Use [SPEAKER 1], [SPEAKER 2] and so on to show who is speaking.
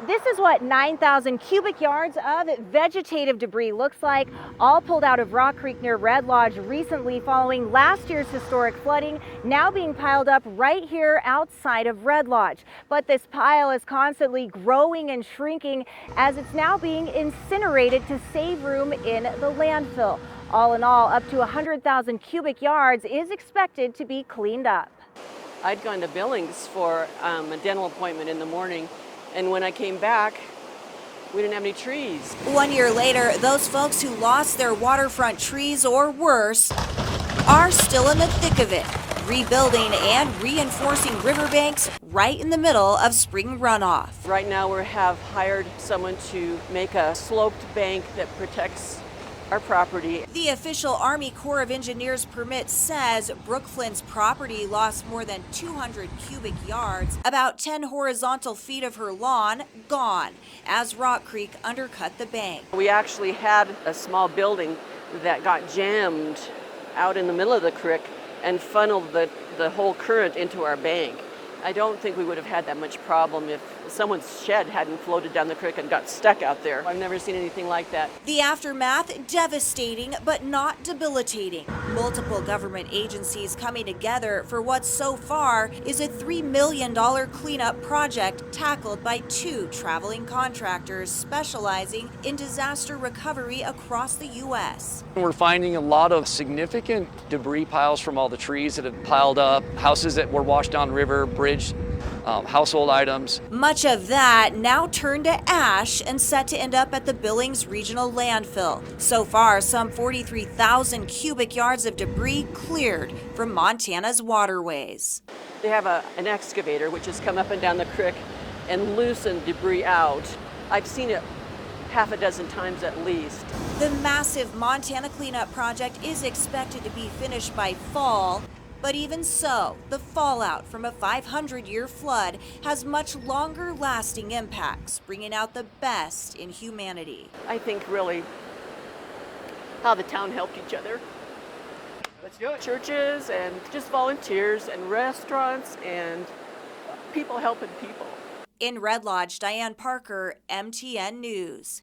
[SPEAKER 1] This is what 9,000 cubic yards of vegetative debris looks like, all pulled out of Rock Creek near Red Lodge recently following last year's historic flooding, now being piled up right here outside of Red Lodge. But this pile is constantly growing and shrinking as it's now being incinerated to save room in the landfill. All in all, up to 100,000 cubic yards is expected to be cleaned up.
[SPEAKER 2] I'd gone to Billings for a dental appointment in the morning, and when I came back, we didn't have any trees.
[SPEAKER 3] 1 year later, those folks who lost their waterfront trees or worse are still in the thick of it, rebuilding and reinforcing riverbanks right in the middle of spring runoff.
[SPEAKER 2] Right now we have hired someone to make a sloped bank that protects our property.
[SPEAKER 3] The official Army Corps of Engineers permit says Brookflynn's property lost more than 200 cubic yards, about 10 horizontal feet of her lawn gone, as Rock Creek undercut the bank.
[SPEAKER 2] We actually had a small building that got jammed out in the middle of the creek and funneled the whole current into our bank. I don't think we would have had that much problem if someone's shed hadn't floated down the creek and got stuck out there. I've never seen anything like that.
[SPEAKER 3] The aftermath devastating but not debilitating. Multiple government agencies coming together for what so far is a $3 million cleanup project tackled by 2 traveling contractors specializing in disaster recovery across the U.S.
[SPEAKER 4] We're finding a lot of significant debris piles from all the trees that have piled up, houses that were washed down river, bridge, household items.
[SPEAKER 3] Much of that now turned to ash and set to end up at the Billings Regional Landfill. So far, some 43,000 cubic yards of debris cleared from Montana's waterways.
[SPEAKER 2] They have an excavator which has come up and down the creek and loosened debris out. I've seen it half a dozen times at least.
[SPEAKER 3] The massive Montana cleanup project is expected to be finished by fall. But even so, the fallout from a 500-year flood has much longer-lasting impacts, bringing out the best in humanity.
[SPEAKER 2] I think really how the town helped each other.
[SPEAKER 4] Let's do it.
[SPEAKER 2] Churches and just volunteers and restaurants and people helping people.
[SPEAKER 3] In Red Lodge, Diane Parker, MTN News.